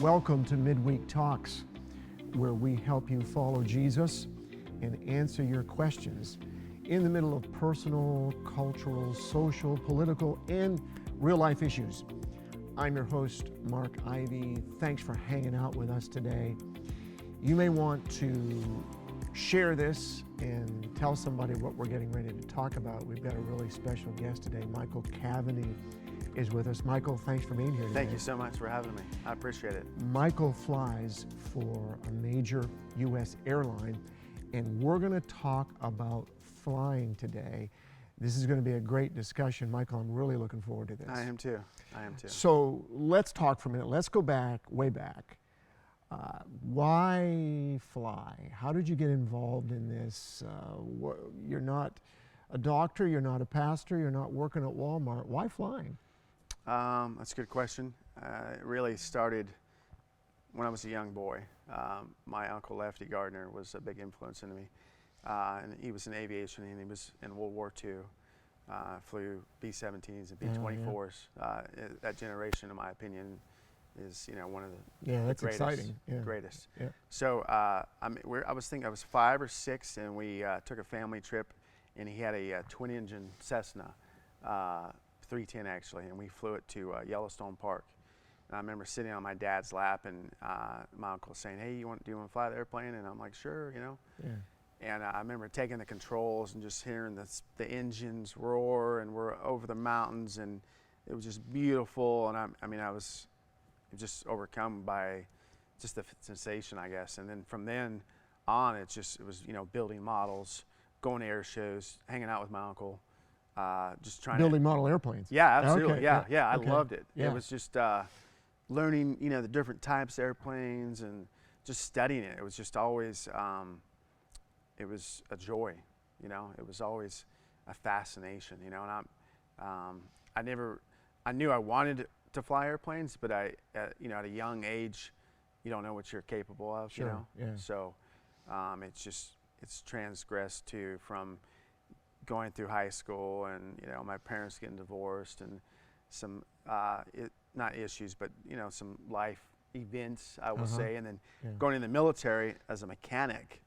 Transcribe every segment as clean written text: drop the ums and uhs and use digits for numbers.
Welcome to Midweek Talks, where we help you follow Jesus and answer your questions in the middle of personal, cultural, social, political, and real-life issues. I'm your host, Mark Ivy. Thanks for hanging out with us today. You may want to share this and tell somebody what we're getting ready to talk about. We've got a really special guest today. Michael Cavaney is with us. Michael, thanks for being here today. Thank you so much for having me. I appreciate it. Michael flies for a major U.S. airline, and we're going to talk about flying today. This is going to be a great discussion. Michael, I'm really looking forward to this. I am too. So let's talk for a minute. Let's go back, way back. Why fly? How did you get involved in this? You're not a doctor, you're not a pastor, you're not working at Walmart. Why flying? That's a good question. It really started when I was a young boy. My uncle Lefty Gardner was a big influence in me. And he was in aviation, and he was in World War II. Flew B-17s and B-24s. That generation, in my opinion, is one of the that's greatest. Exciting. Greatest. Yeah. So I was 5 or 6, and we took a family trip, and he had a twin-engine Cessna, 310 actually, and we flew it to Yellowstone Park. And I remember sitting on my dad's lap, and my uncle saying, "Hey, do you want to fly the airplane?" And I'm like, "Sure," Yeah. And I remember taking the controls and just hearing the engines roar, and we're over the mountains, and it was just beautiful. And I was just overcome by just the sensation, I guess. And then from then on, it was building models, going to air shows, hanging out with my uncle, just trying building model airplanes. Yeah, absolutely. Okay. Yeah. I Okay. loved it. Yeah. It was just learning, the different types of airplanes and just studying it. It was just always, it was a joy, It was always a fascination, And I knew I wanted to fly airplanes, but at a young age, you don't know what you're capable of, Sure. Yeah. So it's transgressed from going through high school, and my parents getting divorced, and some not issues, but some life events, I will say, and then going in the military as a mechanic,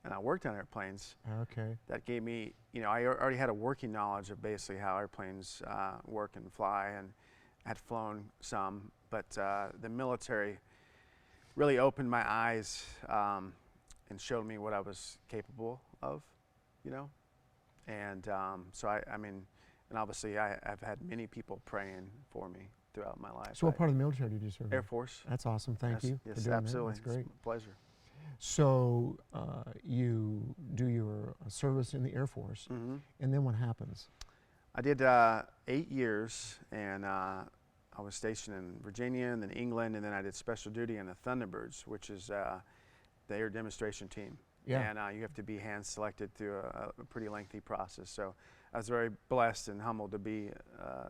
and I worked on airplanes. Okay. That gave me, I already had a working knowledge of basically how airplanes work and fly, and had flown some, but the military really opened my eyes and showed me what I was capable of, And so and obviously I've had many people praying for me throughout my life. So what part of the military did you serve in? Air Force. That's awesome. Thank you Yes, for doing absolutely. that. That's great. It's a pleasure. So you do your service in the Air Force, Mm-hmm. and then what happens? I did 8 years, and I was stationed in Virginia and then England, and then I did special duty in the Thunderbirds, which is the air demonstration team. Yeah. And you have to be hand selected through a pretty lengthy process. So I was very blessed and humbled to be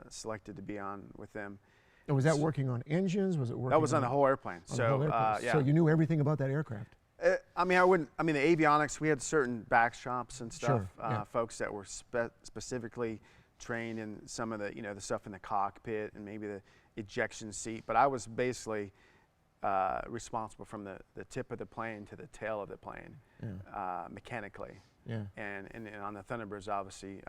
selected to be on with them. And was that working on engines? Was it working? That was on the whole airplane. On the whole airplane. Yeah. So you knew everything about that aircraft? The avionics, we had certain back shops and stuff, Sure, yeah. folks that were specifically trained in some of the, the stuff in the cockpit and maybe the ejection seat. But I was basically responsible from the tip of the plane to the tail of the plane, mechanically. Yeah. And on the Thunderbirds, obviously,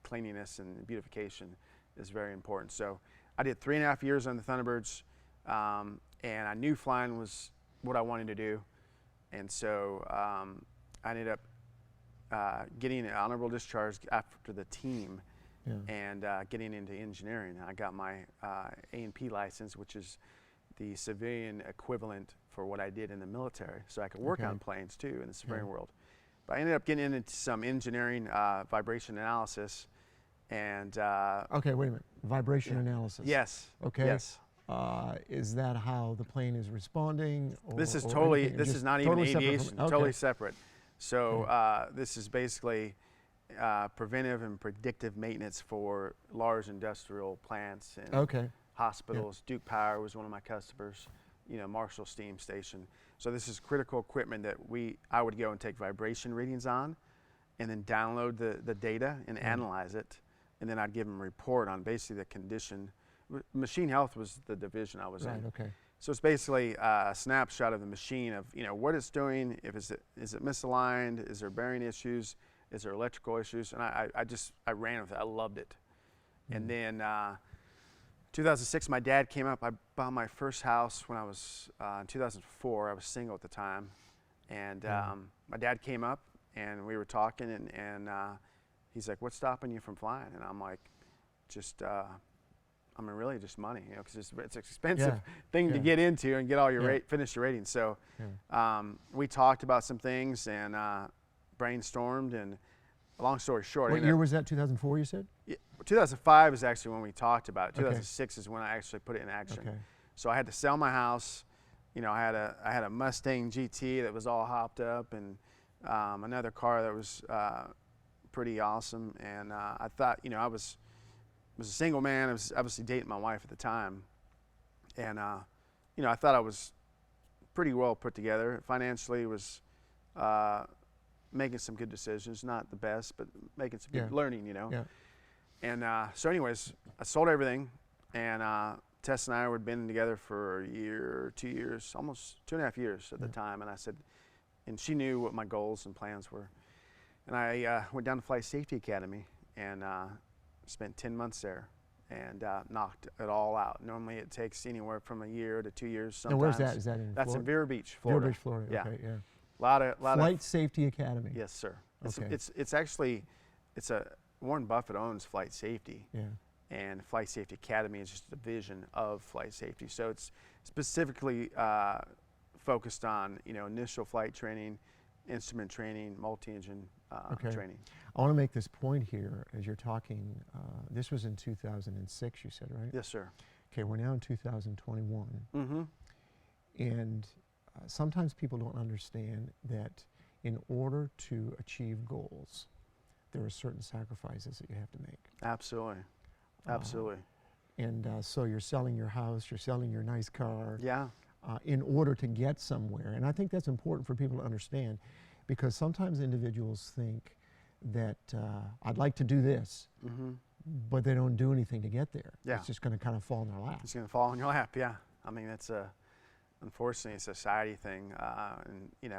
cleanliness and beautification is very important. So I did 3.5 years on the Thunderbirds, and I knew flying was what I wanted to do. And so I ended up getting an honorable discharge after the team, and getting into engineering. I got my A&P license, which is the civilian equivalent for what I did in the military. So I could work on planes too in the civilian world. But I ended up getting into some engineering, vibration analysis, and Okay, wait a minute. Vibration analysis. Yes. Okay. Yes. Is that how the plane is responding? This is anything? this Just is not even totally separate aviation, from, totally separate. So this is basically preventive and predictive maintenance for large industrial plants and hospitals. Duke Power was one of my customers, Marshall Steam Station. So this is critical equipment that I would go and take vibration readings on, and then download the data and analyze it, and then I'd give them a report on basically the condition. Machine health was the division I was in. Okay. So it's basically a snapshot of the machine of, what it's doing. If is it misaligned? Is there bearing issues? Is there electrical issues? And I ran with it. I loved it. And then 2006, my dad came up. I bought my first house when I was in 2004. I was single at the time. And my dad came up and we were talking and he's like, "What's stopping you from flying?" And I'm like, really just money, because it's an expensive thing to get into and get all your finish your ratings. So we talked about some things and brainstormed, and long story short. What year was that, 2004 you said? 2005 is actually when we talked about it. 2006 is when I actually put it in action. Okay. So I had to sell my house. I had a Mustang GT that was all hopped up, and another car that was pretty awesome. And I thought, I was a single man. I was obviously dating my wife at the time, and I thought I was pretty well put together. Financially, was making some good decisions, not the best, but making some good learning. And so, anyways, I sold everything, and Tess and I had been together for a year, 2 years, almost 2.5 years at the time. And I said, and she knew what my goals and plans were, and I went down to Flight Safety Academy and spent 10 months there and knocked it all out. Normally it takes anywhere from a year to 2 years sometimes. And where's that? Is that in That's Florida? in Vero Beach, Florida. Vero Beach, Florida. Yeah. Okay, yeah. Lot of Flight Safety Academy. Yes, sir. Okay. It's actually Warren Buffett owns Flight Safety. Yeah. And Flight Safety Academy is just a division of Flight Safety. So it's specifically focused on initial flight training, instrument training, multi-engine training. I want to make this point here as you're talking. This was in 2006, you said, right? Yes, sir. Okay, we're now in 2021. Mm-hmm. And sometimes people don't understand that in order to achieve goals, there are certain sacrifices that you have to make. Absolutely. Absolutely. And so you're selling your house, you're selling your nice car. Yeah. In order to get somewhere. And I think that's important for people to understand, because sometimes individuals think that I'd like to do this, but they don't do anything to get there. Yeah. It's just going to kind of fall in their lap. It's going to fall in your lap, yeah. I mean, it's unfortunately a society thing, and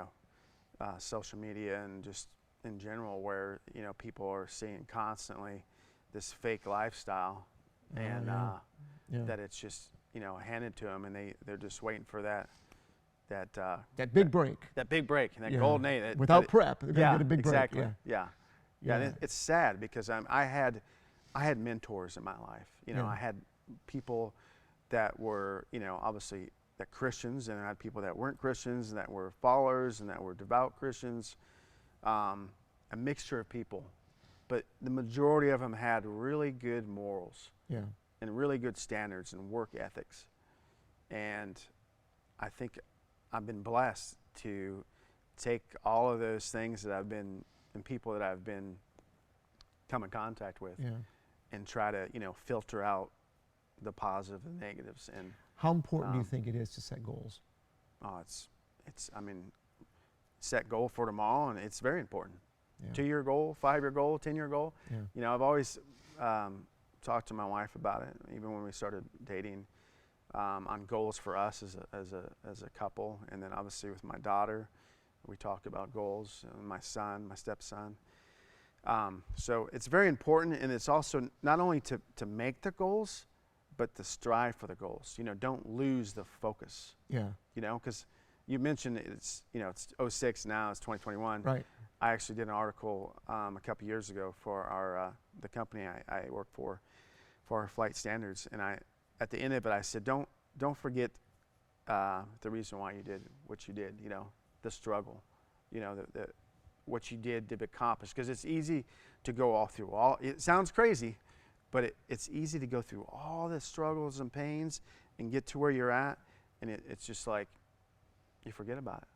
social media and just in general, where people are seeing constantly this fake lifestyle, and that it's just handed to them, and they're just waiting for that big break. That big break, and that golden age. Without prep, they're going to get a big exactly. break. Yeah. And it's sad because I had mentors in my life. I had people that were obviously that Christians, and I had people that weren't Christians, and that were followers, and that were devout Christians. A mixture of people, but the majority of them had really good morals and really good standards and work ethics. And I think I've been blessed to take all of those things that I've been, and people that I've been come in contact with, and try to filter out the positive and negatives. And how important do you think it is to set goals? Oh, I mean, set goal for tomorrow, and it's very important. 2-year goal, 5-year goal, 10-year goal. I've always talked to my wife about it, even when we started dating, on goals for us as a couple, and then obviously with my daughter, we talk about goals, and my son, my stepson. So it's very important, and it's also not only to make the goals, but to strive for the goals. Don't lose the focus. Because you mentioned it's 06 now, it's 2021. Right. I actually did an article a couple years ago for the company I work for our flight standards, and at the end of it I said, don't forget the reason why you did what you did. The struggle, what you did to accomplish. Because it's easy to go all through all. It sounds crazy, but it's easy to go through all the struggles and pains and get to where you're at, and it's just like you forget about it.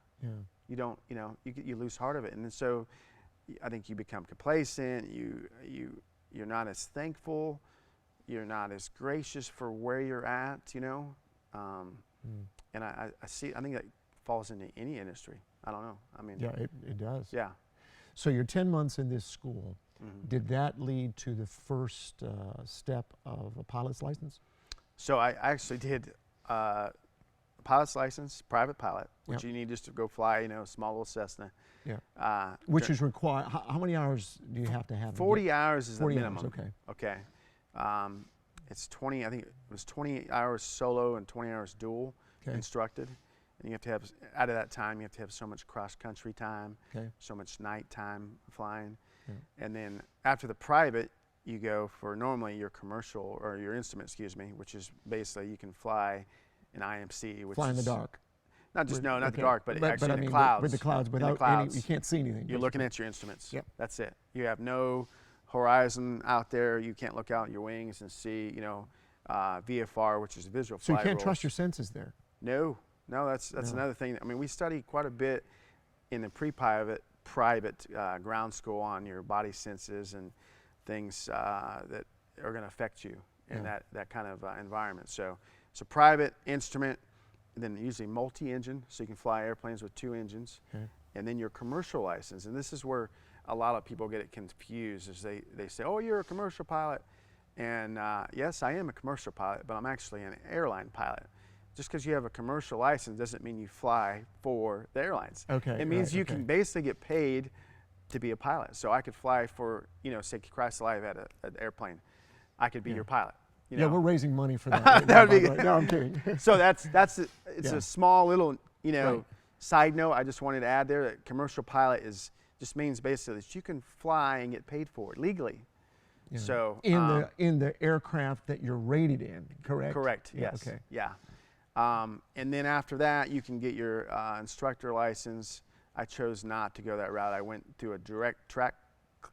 You don't, you lose heart of it, and so I think you become complacent. You're not as thankful. You're not as gracious for where you're at. And I think that falls into any industry. I don't know. I mean, yeah, it does. Yeah. So you're 10 months in this school. Did that lead to the first step of a pilot's license? So I actually did a pilot's license, private pilot, which Yep. you need just to go fly, a small little Cessna. Yeah. Which is required. How many hours do you have to have? 40 hours is the 40 minimum. hours, okay. Okay. It's 20, I think it was 20 hours solo and 20 hours dual instructed. And you have to have, out of that time, you have to have so much cross-country time, so much nighttime flying. Yeah. And then after the private, you go for normally your commercial, or your instrument, excuse me, which is basically you can fly an IMC. Which fly in the is dark. Not just, not the dark, but actually in the clouds. With the clouds, without any, you can't see anything. You're looking at your instruments. Yep. That's it. You have no horizon out there. You can't look out your wings and see, VFR, which is visual So flight you can't rules. trust your senses there. No, that's another thing. I mean, we study quite a bit in the private ground school on your body senses and things that are going to affect you in that kind of environment. So private instrument, and then usually multi-engine, so you can fly airplanes with 2 engines, and then your commercial license. And this is where a lot of people get it confused, is they say, oh, you're a commercial pilot. And yes, I am a commercial pilot, but I'm actually an airline pilot. Just because you have a commercial license doesn't mean you fly for the airlines. Okay. It means you can basically get paid to be a pilot. So I could fly for, say, Christ Alive at an airplane. I could be your pilot. We're raising money for that. Right That would be No, I'm kidding. So it's a small little, side note I just wanted to add there, that commercial pilot just means basically that you can fly and get paid for it legally. Yeah. So in the aircraft that you're rated in, correct? Correct. Yeah, Yes. okay. Yeah. And then after that, you can get your instructor license. I chose not to go that route. I went through a direct track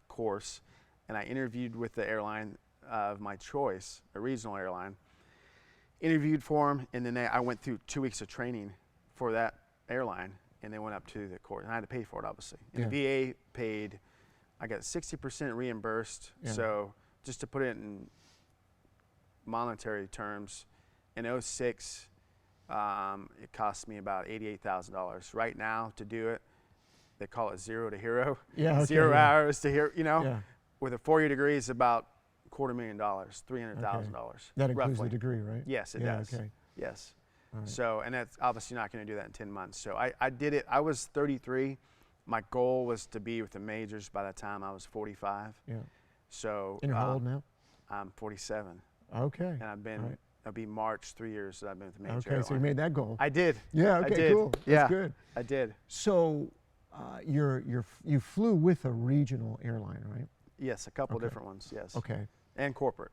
course, and I interviewed with the airline of my choice, a regional airline. Interviewed for them, and then I went through 2 weeks of training for that airline, and then went up to the court, and I had to pay for it, obviously. And the VA paid. I got 60% reimbursed. So just to put it in monetary terms, in 06, it cost me about $88,000. Right now, to do it, they call it zero to hero. Yeah, okay, 0 hours to hero. Yeah. With a 4-year degree, it's about $250,000, $300,000. That includes roughly. the degree, right? Yes, it does. Okay. Yes. Right. So, and that's obviously not going to do that in 10 months. So I did it. I was 33. My goal was to be with the majors by the time I was 45. Yeah. So. And you're how old now? I'm 47. Okay. And I've been. It'll be March 3 years that I've been with the major. Okay, airline. so you made that goal. I did. Yeah. Okay. I did. Cool. Yeah. That's good. I did. So, you flew with a regional airline, right? Yes, a couple different ones. Yes. Okay. And corporate.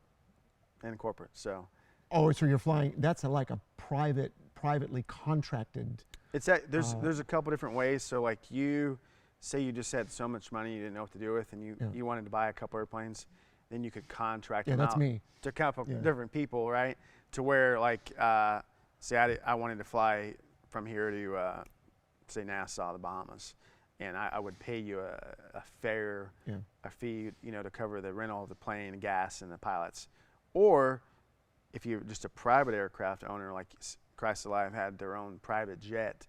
So. Oh, so you're flying. That's like a privately contracted. It's there's a couple different ways. So like say you just had so much money you didn't know what to do with, and you wanted to buy a couple airplanes, then you could contract them that's out me. to a couple different people, right? To where like say I wanted to fly from here to say Nassau, the Bahamas, and I would pay you a fare, a fee, to cover the rental of the plane, gas, and the pilots. Or if you're just a private aircraft owner, like Christ Alive had their own private jet.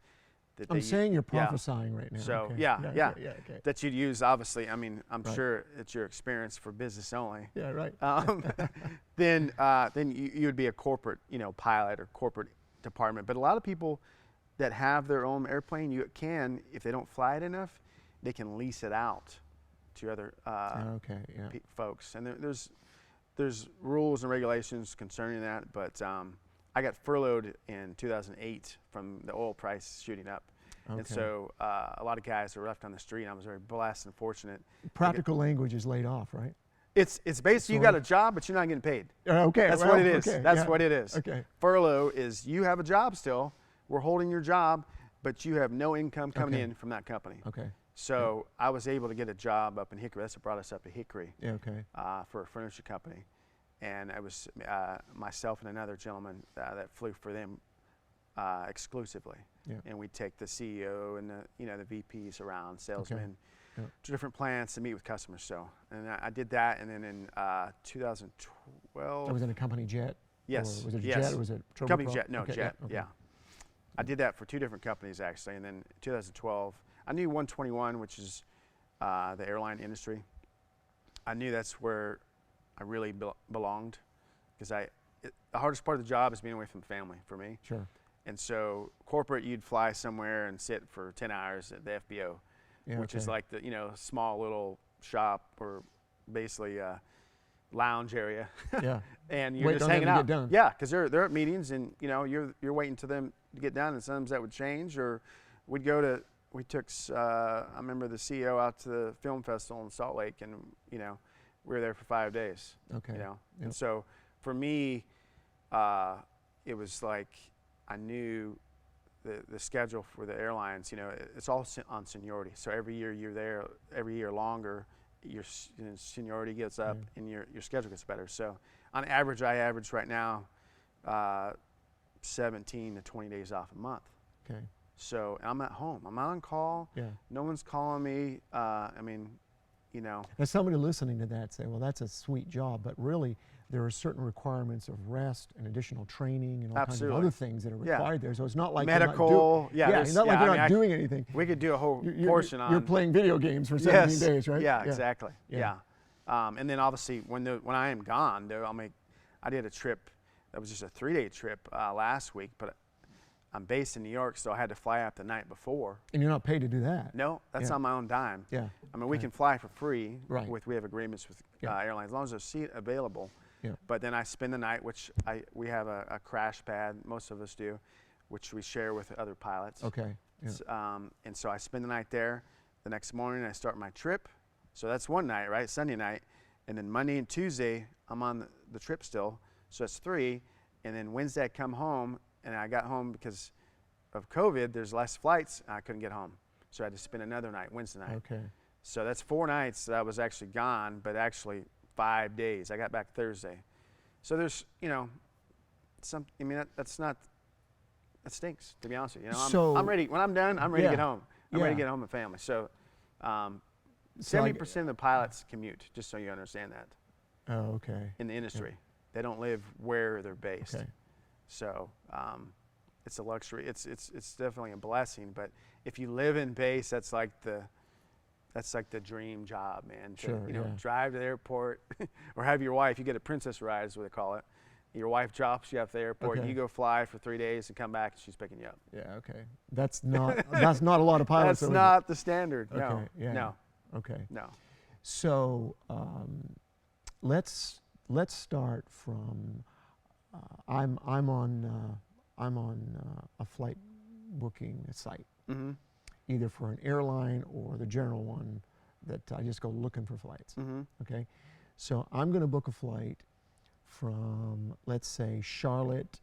I'm saying you're prophesying right now. So okay. Okay. that you'd use. Obviously, I mean, I'm sure it's your experience for business only. Yeah, right. Then you would be a corporate, pilot or corporate department. But a lot of people that have their own airplane, if they don't fly it enough, they can lease it out to other folks. And there's rules and regulations concerning that, but I got furloughed in 2008 from the oil price shooting up. Okay. And so a lot of guys were left on the street, and I was very blessed and fortunate. Practical language is laid off, right? It's basically you got a job, but you're not getting paid. Okay. That's what it is. Okay, That's what it is. Okay. Furlough is you have a job still. We're holding your job, but you have no income coming in from that company. Okay. So I was able to get a job up in Hickory. That's what brought us up to Hickory. Yeah, okay. For a furniture company. And it was myself and another gentleman that flew for them exclusively. Yeah. And we'd take the CEO and the VPs around, salesmen, to different plants to meet with customers. So, and I did that, and then in 2012. That was in a company jet? Yes. Or was it a jet or was it turboprop? Company jet, no, okay, jet, okay. yeah. I did that for 2 different companies actually, and then 2012, I knew 121, which is the airline industry. I knew that's where I really belonged, because the hardest part of the job is being away from family for me. Sure. And so corporate, you'd fly somewhere and sit for 10 hours at the FBO, Yeah, which is okay. like the, small little shop or basically a lounge area. Yeah. And you're Waiting just on them hanging to out. get done. Yeah, because they're at meetings, and you're waiting to them to get done, and sometimes that would change. Or we took I remember the CEO out to the film festival in Salt Lake, and we were there for 5 days. Okay. Yep. Yep. And so for me, it was like I knew the schedule for the airlines. It's all on seniority. So every year you're there, every year longer, your seniority gets up, and your schedule gets better. So on average, I average right now 17 to 20 days off a month. Okay. So I'm at home. I'm not on call. Yeah. No one's calling me. Now, somebody listening to that say, well, that's a sweet job, but really there are certain requirements of rest and additional training and all kinds of other things that are required there. So it's not like medical. it's not like you're not doing anything. We could do a whole portion on. You're playing video games for 17 days, right? Yeah, exactly. Yeah. And then obviously when I am gone, I did a trip that was just a 3-day trip last week, but I'm based in New York, so I had to fly out the night before. And you're not paid to do that. No, that's on my own dime. Yeah. I mean, we can fly for free. Right. We have agreements with airlines, as long as there's a seat available. Yeah. But then I spend the night, which we have a crash pad, most of us do, which we share with other pilots. Okay. Yeah. And so I spend the night there. The next morning I start my trip. So that's one night, right? Sunday night. And then Monday and Tuesday I'm on the trip still. So that's 3. And then Wednesday I come home, and I got home because of COVID. There's less flights, and I couldn't get home. So I had to spend another night, Wednesday night. Okay. So that's 4 nights that I was actually gone, but actually 5 days. I got back Thursday. So there's, that stinks, to be honest with you. I'm ready. When I'm done, I'm ready to get home. I'm ready to get home and family. So 70% of the pilots commute, just so you understand that. Oh, okay. In the industry. Yeah. They don't live where they're based. Okay. So it's a luxury. It's definitely a blessing. But if you live in base, that's like the dream job, man. To, drive to the airport or have your wife. You get a princess ride, is what they call it. Your wife drops you off at the airport. Okay. You go fly for 3 days and come back, and she's picking you up. Yeah. Okay. That's not a lot of pilots. That's not the standard. Okay. No. Yeah. No. Okay. No. So let's start from. I'm on a flight booking site, either for an airline or the general one that I just go looking for flights. Okay, so I'm going to book a flight from, let's say, Charlotte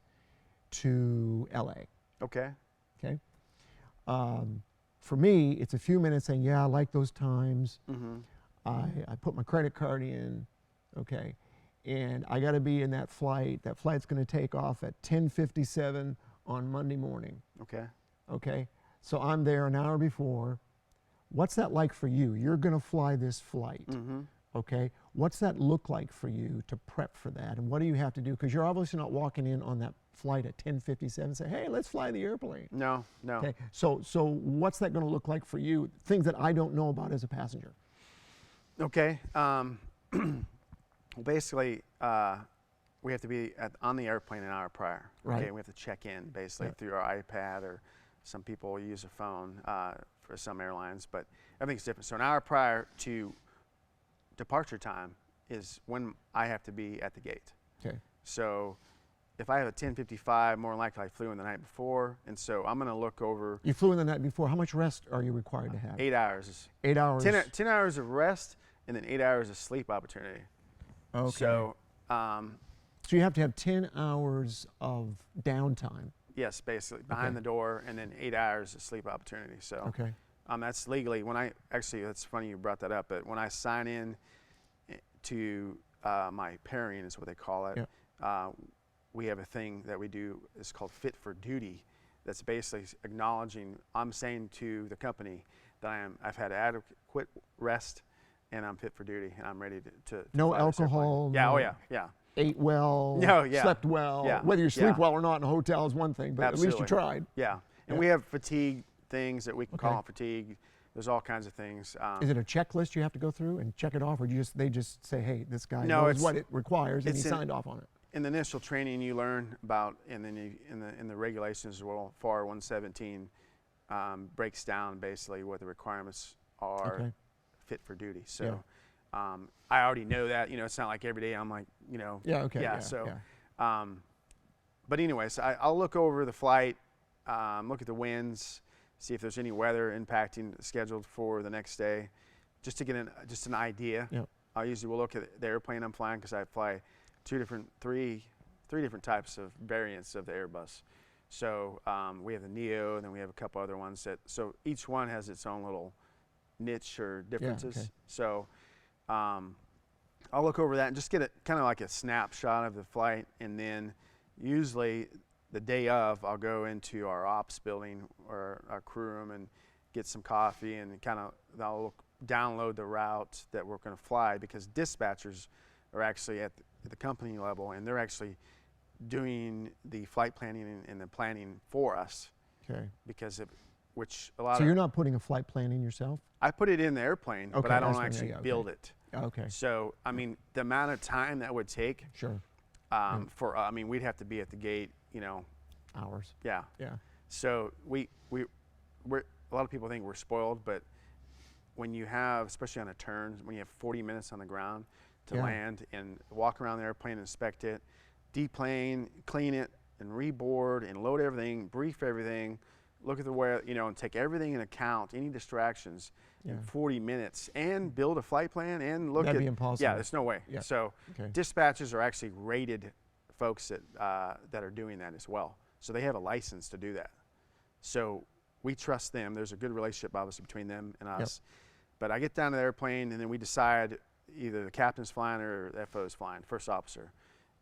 to LA. Okay. Okay. For me, it's a few minutes saying, yeah, I like those times. I put my credit card in. Okay. And I got to be in that flight. That flight's going to take off at 10:57 on Monday morning. Okay. Okay. So I'm there an hour before. What's that like for you? You're going to fly this flight. Okay. What's that look like for you to prep for that? And what do you have to do? Because you're obviously not walking in on that flight at 10:57 and say, hey, let's fly the airplane. No. Okay. So what's that going to look like for you? Things that I don't know about as a passenger. Okay. Well, basically, we have to be on the airplane an hour prior. Okay, Right. we have to check in basically through our iPad, or some people use a phone for some airlines, but everything's different. So an hour prior to departure time is when I have to be at the gate. Okay. So if I have a 10:55, more than likely I flew in the night before, and so I'm going to look over. You flew in the night before. How much rest are you required to have? 8 hours. 8 hours. 10 hours of rest, and then 8 hours of sleep opportunity. Okay. So you have to have 10 hours of downtime. yes, basically behind the door, and then 8 hours of sleep opportunity. So Okay. That's legally that's funny you brought that up, but when I sign in to my pairing is what they call it. We have a thing that we do. It's called Fit for Duty. That's basically acknowledging, I'm saying to the company that I've had adequate rest, and I'm fit for duty, and I'm ready to No fly this airplane. alcohol. Yeah. no Oh yeah. Ate well. No, yeah. Slept well. Yeah, Whether you sleep yeah. well or not in a hotel is one thing, but at least you Absolutely. tried. Yeah. And Yeah. we have fatigue things that we can call Okay. on fatigue. There's all kinds of things. Is it a checklist you have to go through and check it off, or they just say, hey, this guy No, knows it's- what it requires, and he it's in- signed off on it? in the initial training, you learn about, and then in the regulations as well, FAR 117 breaks down basically what the requirements are fit for duty. So I already know that. It's not like every day I'm like, but anyways, I'll look over the flight, look at the winds, see if there's any weather impacting scheduled for the next day, just to get just an idea. I usually will look at the airplane I'm flying, because I fly three different types of variants of the Airbus. So we have the Neo, and then we have a couple other ones so each one has its own little niche or differences. So I'll look over that and just get kind of like a snapshot of the flight, and then usually the day of, I'll go into our ops building or our crew room and get some coffee, and I'll download the route that we're going to fly, because dispatchers are actually at the company level, and they're actually doing the flight planning and the planning for us. Because so you're not putting a flight plan in yourself? I put it in the airplane, but I don't actually build it. So the amount of time that would take. We'd have to be at the gate, hours. So we're a lot of people think we're spoiled, but when you have, especially on a turn, when you have 40 minutes on the ground to land and walk around the airplane, inspect it, deplane, clean it, and reboard, and load everything, brief everything, look at the weather, and take everything in account, any distractions, in 40 minutes, and build a flight plan and look That'd be impossible. There's no way. So dispatchers are actually rated folks that are doing that as well. So they have a license to do that. So we trust them. There's a good relationship, obviously, between them and us. But I get down to the airplane, and then we decide either the captain's flying or the FO's flying, first officer.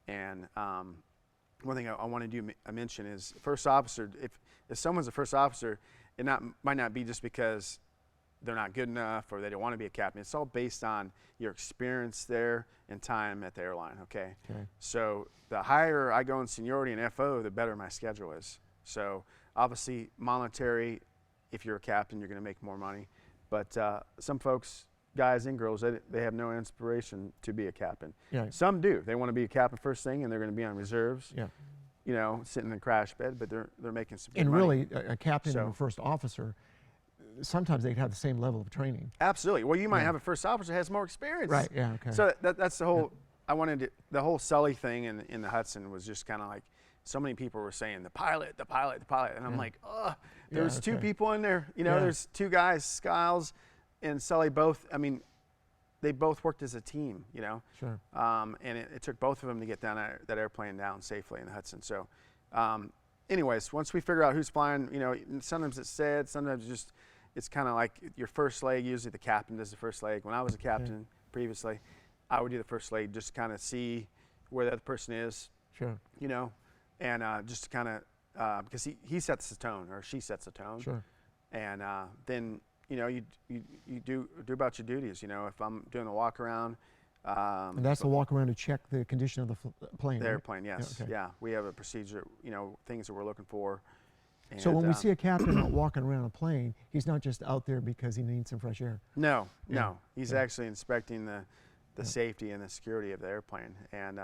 And one thing I want to mention is first officer. If someone's a first officer, it might not be just because they're not good enough or they don't want to be a captain. It's all based on your experience there and time at the airline. So the higher I go in seniority in FO, the better my schedule is. So obviously monetary, if you're a captain, you're going to make more money. But some folks, guys and girls, they have no inspiration to be a captain. Some do. They want to be a captain first thing, and they're going to be on reserves. Sitting in a crash bed, but they're making some good money. And really, a captain and a first officer, sometimes they have the same level of training. Absolutely. Well, you might have a first officer that has more experience. So that's the whole. I wanted the whole Sully thing in the Hudson was just kind of like, so many people were saying the pilot, and I'm like, there's two people in there. There's two guys, Skiles and Sully, both. They both worked as a team, and it took both of them to get that airplane down safely in the Hudson. So anyways, once we figure out who's flying, sometimes it's said, sometimes it's kind of like your first leg. Usually the captain does the first leg. When I was a captain previously, I would do the first leg, just kind of see where the other person is, and just to kind of, because he sets the tone or she sets the tone. And then, you do about your duties. If I'm doing the walk around. And that's the walk around to check the condition of the plane. The airplane, yes. We have a procedure, things that we're looking for. And so when we see a captain out walking around a plane, he's not just out there because he needs some fresh air. No. He's actually inspecting the safety and the security of the airplane. And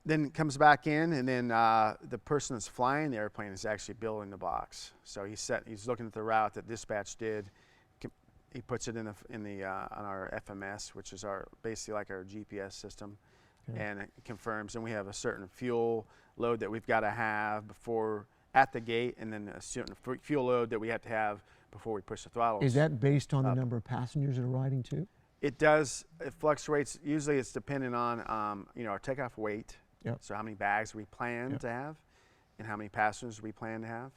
then comes back in, and then the person that's flying the airplane is actually building the box. So he's looking at the route that dispatch did. He puts it in the on our FMS, which is basically like our GPS system, and it confirms. And we have a certain fuel load that we've got to have before at the gate, and then a certain fuel load that we have to have before we push the throttles. Is that based on the number of passengers that are riding too? It does. It fluctuates. Usually, it's dependent on our takeoff weight. So how many bags we plan to have, and how many passengers we plan to have,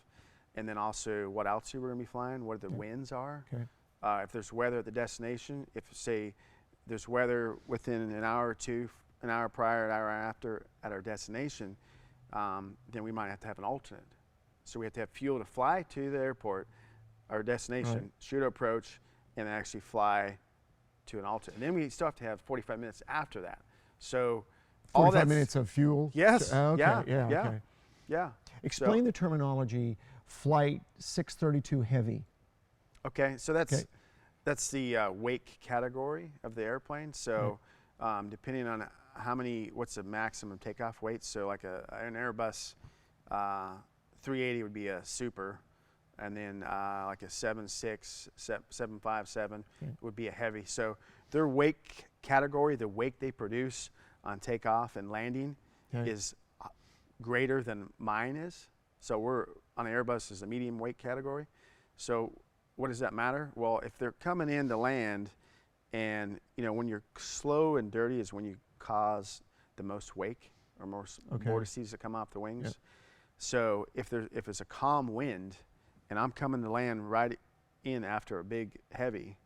and then also what altitude we're going to be flying, what the winds are. If there's weather at the destination, if say there's weather within an hour or two, an hour prior, an hour after at our destination, then we might have to have an alternate. So we have to have fuel to fly to the airport, our destination, shoot approach, and then actually fly to an alternate. And then we still have to have 45 minutes after that. So 45 minutes of fuel? Yes. Yeah. Explain the terminology flight 632 heavy. Okay, so that's the wake category of the airplane. So depending on what's the maximum takeoff weight? So like an Airbus 380 would be a super, and then like a 767 757 would be a heavy. So their weight category, the weight they produce on takeoff and landing is greater than mine is. So we're on Airbus is a medium weight category. So what does that matter? Well, if they're coming in to land, and when you're slow and dirty is when you cause the most wake or most vortices that come off the wings. Yep. So if it's a calm wind and I'm coming to land right in after a big heavy,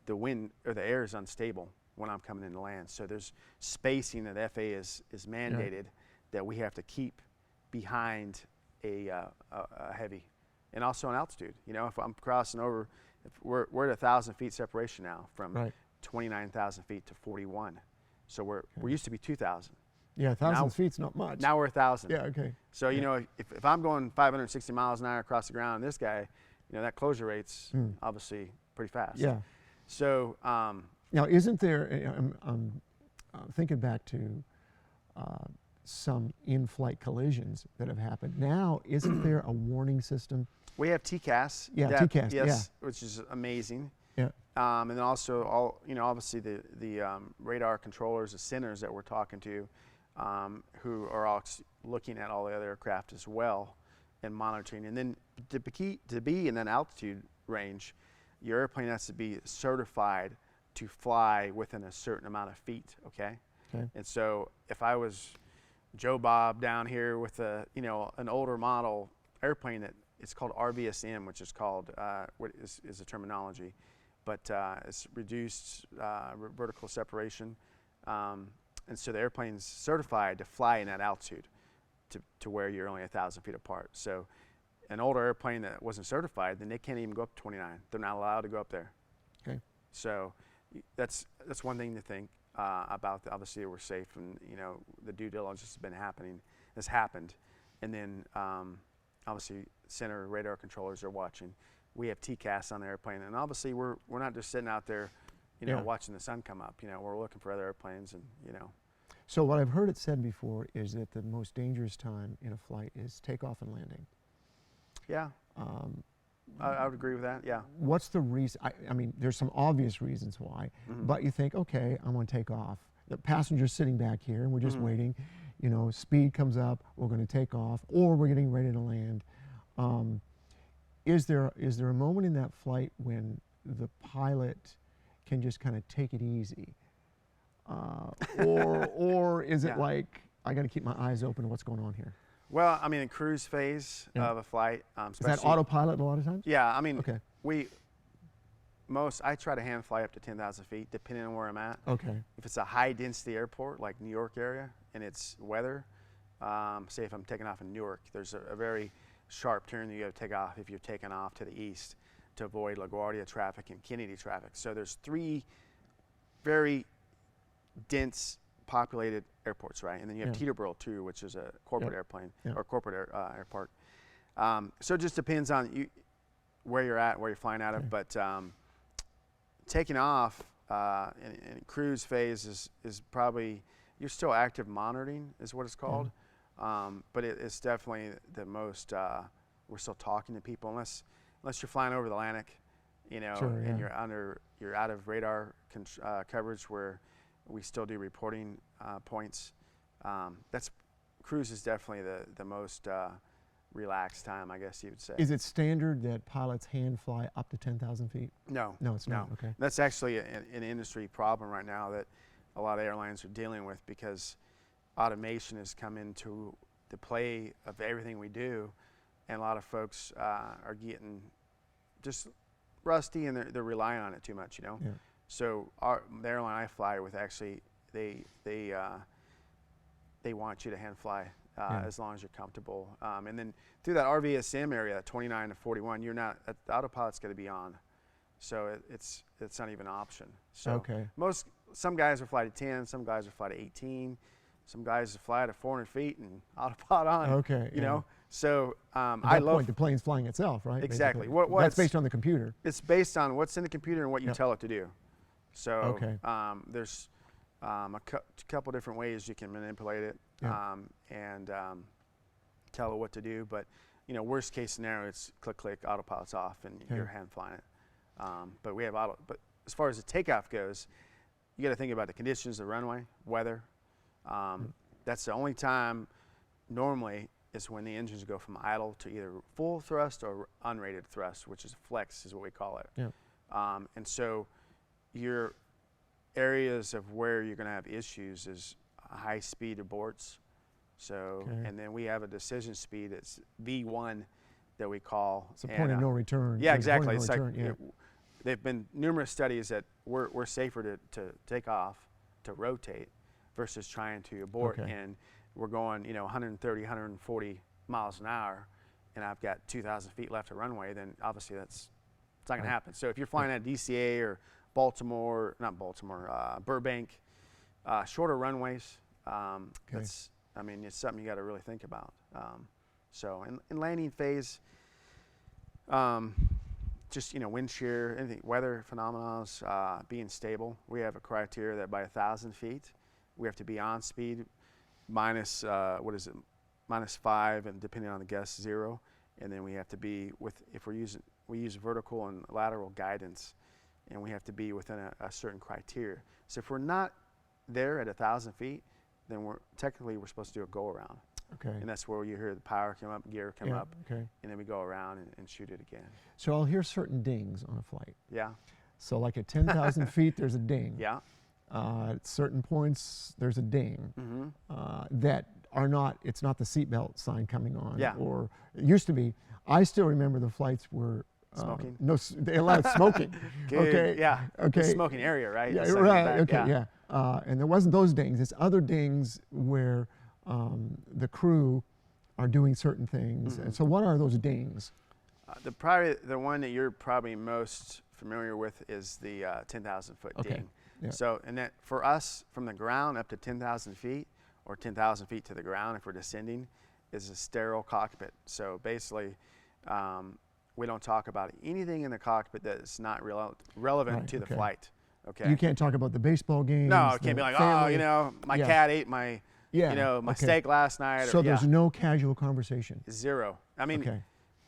the wind or the air is unstable when I'm coming in to land. So there's spacing that FAA is mandated that we have to keep behind a heavy, and also on altitude. If I'm crossing over, if we're at 1,000 feet separation now from 29,000 feet to 41. So we used to be 2,000. Yeah, 1,000 feet's not much. Now we're 1,000. Yeah, okay. So if I'm going 560 miles an hour across the ground, this guy, that closure rate's obviously pretty fast. Yeah. So now, isn't there? I'm thinking back to some in-flight collisions that have happened. Now, isn't there a warning system? We have TCAS. Yeah, TCAS. Yes, which is amazing. Yeah. And then also obviously the radar controllers, the centers that we're talking to, who are all looking at all the other aircraft as well and monitoring. And then to be in that altitude range, your airplane has to be certified to fly within a certain amount of feet. Okay. And so if I was Joe Bob down here with an older model airplane that it's called RVSM, which is called what is the terminology, but it's reduced vertical separation, and so the airplane's certified to fly in that altitude to where you're only 1,000 feet apart. So an older airplane that wasn't certified, then they can't even go up to 29. They're not allowed to go up there. Okay. So that's one thing to think about. Obviously, we're safe, and the due diligence has happened, and then obviously center radar controllers are watching. We have TCAS on the airplane, and obviously we're not just sitting out there, watching the sun come up. We're looking for other airplanes, and So what I've heard it said before is that the most dangerous time in a flight is takeoff and landing. Yeah. I would agree with that. Yeah. What's the reason? I mean, there's some obvious reasons why, but you think, okay, I'm going to take off. The passenger's sitting back here, and we're just waiting. Speed comes up, we're going to take off, or we're getting ready to land. Is there a moment in that flight when the pilot can just kind of take it easy, or is it like I got to keep my eyes open to what's going on here? Well, I mean, in cruise phase of a flight, is that autopilot a lot of times? Yeah, I mean, I try to hand fly up to 10,000 feet, depending on where I'm at. Okay. If it's a high density airport like New York area and it's weather, say if I'm taking off in Newark, there's a very sharp turn that you have to take off if you're taking off to the east to avoid LaGuardia traffic and Kennedy traffic. So there's 3 very dense populated airports, right? And then you have Teterboro too, which is a corporate airplane or corporate airport. So it just depends on where you're at, where you're flying out of. But taking off in cruise phase is probably, you're still active monitoring is what it's called. But it's definitely the most, we're still talking to people unless you're flying over the Atlantic, and you're out of radar coverage where we still do reporting points. Cruise is definitely the most relaxed time, I guess you would say. Is it standard that pilots hand fly up to 10,000 feet? No. No, it's not. Okay. That's actually an industry problem right now that a lot of airlines are dealing with, because automation has come into the play of everything we do, and a lot of folks are getting just rusty, and they're relying on it too much, Yeah. So the airline I fly with, actually, they want you to hand fly as long as you're comfortable. And then through that RVSM area, that 29 to 41, the autopilot's got to be on. So it's not even an option. So some guys will fly to 10, some guys will fly to 18, some guys will fly to 400 feet and autopilot on. Okay. You know, so I love the plane's flying itself, right? Exactly. That's based on the computer. It's based on what's in the computer and what you tell it to do. So there's couple different ways you can manipulate it, Yeah. and tell it what to do. But worst case scenario, it's click, click, autopilot's off, and Okay. you're hand flying it. But we have auto. But as far as the takeoff goes, you got to think about the conditions of the runway, weather. That's the only time normally is when the engines go from idle to either full thrust or unrated thrust, which is flex, is what we call it. Yeah. And so your areas of where you're going to have issues is high speed aborts. So, Okay. and then we have a decision speed. It's V1 that we call. It's a point of no return. Yeah, There's a point exactly. of It's no like return, there've been numerous studies that we're safer to take off, to rotate, versus trying to abort. Okay. And we're going 130, 140 miles an hour, and I've got 2,000 feet left of runway. Then obviously it's not going to happen. So if you're flying at DCA or Burbank, shorter runways, it's something you got to really think about. So in landing phase, just wind shear, anything, weather phenomena, being stable. We have a criteria that by 1,000 feet, we have to be on speed minus -5, and depending on the gust, 0. And then we have to be we use vertical and lateral guidance, and we have to be within a certain criteria. So if we're not there at 1,000 feet, then we're supposed to do a go around. Okay. And that's where you hear the power come up, gear come up, Okay. and then we go around and shoot it again. So I'll hear certain dings on a flight. Yeah. So like at 10,000 feet, there's a ding. Yeah. At certain points, there's a ding. Mm-hmm. That are not, it's not the seatbelt sign coming on. Yeah. Or it used to be. I still remember the flights were Smoking? They allowed smoking. Good. Okay. Yeah. Okay. The smoking area, right? Yeah, The second right. back, Okay. Yeah. And there wasn't those dings. It's other dings where the crew are doing certain things. Mm-hmm. And so, what are those dings? The one that you're probably most familiar with is the 10,000 foot Okay. ding. Yeah. So, and that for us, from the ground up to 10,000 feet, or 10,000 feet to the ground, if we're descending, is a sterile cockpit. So basically, we don't talk about anything in the cockpit that is not relevant Right, to the okay. flight. Okay. You can't talk about the baseball games. No, it can't the be like, family. my Yeah. cat ate my, Yeah. my okay. steak last night. So or, there's no casual conversation. 0. I mean, Okay.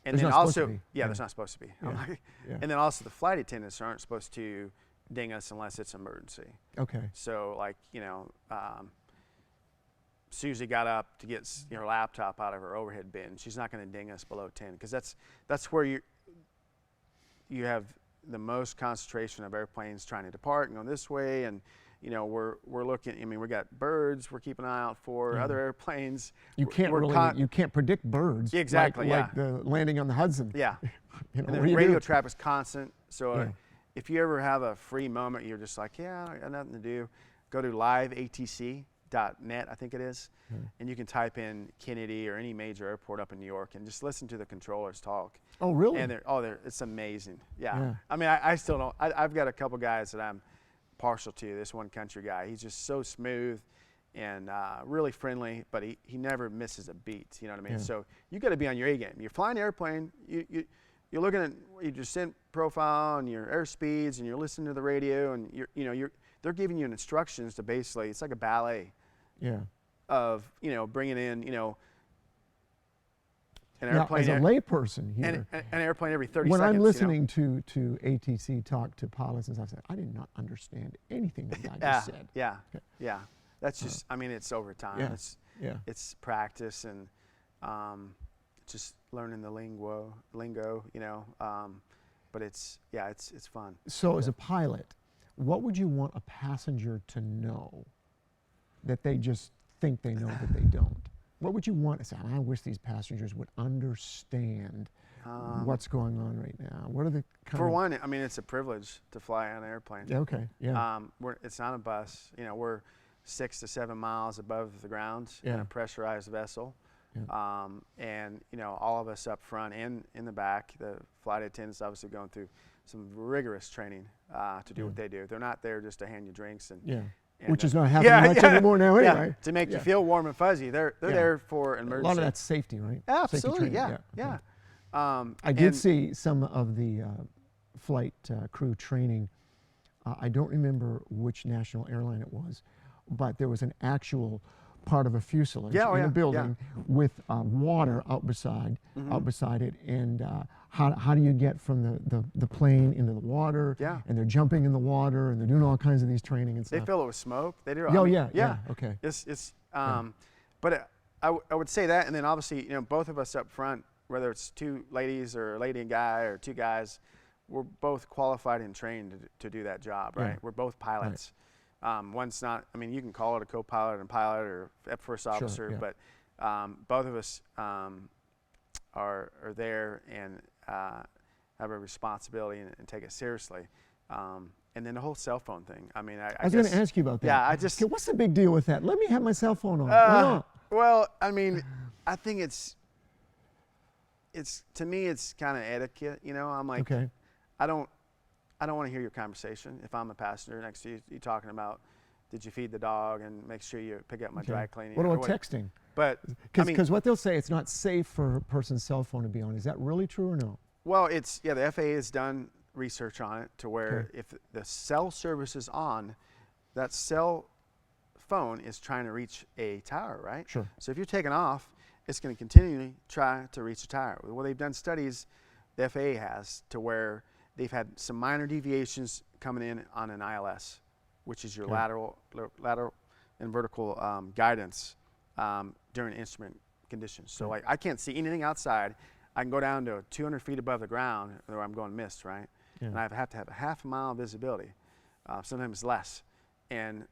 and There's then not supposed also, to be. yeah, Yeah. there's not supposed to be. Yeah. Yeah. And then also the flight attendants aren't supposed to ding us unless it's emergency. Okay. So like, Susie got up to get her laptop out of her overhead bin. She's not going to ding us below 10, because that's where you have the most concentration of airplanes trying to depart and go this way, and we're looking. I mean, we got birds we're keeping an eye out for, Yeah. other airplanes. You can't you can't predict birds. Exactly, Like the landing on the Hudson. Yeah. You know, And what the do you radio do? traffic's constant. So Yeah. if you ever have a free moment, you're just like, I got nothing to do, go to liveatc.net, I think it is, and you can type in Kennedy or any major airport up in New York and just listen to the controllers talk. Oh, really? And it's amazing. Yeah. Yeah. I mean, I still don't. I've got a couple guys that I'm partial to. This one country guy, he's just so smooth and really friendly, but he never misses a beat. You know what I mean? Yeah. So you got to be on your A game. You're flying an airplane. You're looking at your descent profile and your airspeeds, and you're listening to the radio, and they're giving you instructions to basically, it's like a ballet Yeah. of bringing in an Now, airplane as a layperson here, an airplane every 30 when seconds. I'm listening to ATC talk to pilots and stuff, I say, I did not understand anything that guy just said. Yeah, Okay. yeah. That's just. I mean, it's over time. Yeah. Yeah. It's practice and just learning the lingo. But it's fun. So, as a pilot, what would you want a passenger to know that they just think they know that they don't? What would you want to say? I wish these passengers would understand what's going on right now. What are the For one, I mean, it's a privilege to fly on an airplane. Yeah, okay. Yeah. It's not a bus. We're 6 to 7 miles above the ground in Yeah. a pressurized vessel. Yeah. And all of us up front and in the back, the flight attendants obviously going through some rigorous training to do what they do. They're not there just to hand you drinks and Yeah. and, Which is not happening much anymore now anyway. to make Yeah. you feel warm and fuzzy. They're Yeah. there for A an emergency. lot of that's safety, right? Safety Absolutely, training, yeah. I did and- see some of the flight crew training. I don't remember which national airline it was, but there was an actual part of a fuselage Yeah, oh, in yeah, a building with water out Mm-hmm. beside it, and how do you get from the plane into the water? Yeah. And they're jumping in the water, and they're doing all kinds of these training and They stuff. fill it with smoke. They do. Oh, yeah, okay. It's but I would say that, and then obviously, both of us up front, whether it's two ladies or a lady and guy or two guys, we're both qualified and trained to do that job, right? Yeah. We're both pilots. One's not, I mean, you can call it a co-pilot and pilot or first officer, yeah. but both of us are there and have a responsibility and take it seriously. And then the whole cell phone thing. I mean, I was going to ask you about that. Yeah, I just. Okay, what's the big deal with that? Let me have my cell phone on. Why not? Well, I mean, I think it's to me, it's kind of etiquette. I'm like, Okay. I don't want to hear your conversation if I'm a passenger next to you talking about, did you feed the dog and make sure you pick up my dry cleaning. What about texting? But Because what they'll say, it's not safe for a person's cell phone to be on. Is that really true or no? Well, the FAA has done research on it to where if the cell service is on, that cell phone is trying to reach a tower, right? Sure. So if you're taking off, it's going to continually try to reach a tower. Well, they've done studies, the FAA has, to where they've had some minor deviations coming in on an ILS, which is your lateral and vertical guidance during instrument conditions. So like I can't see anything outside. I can go down to 200 feet above the ground where I'm going mist, right? Yeah. And I have to have a half a mile visibility, sometimes less. And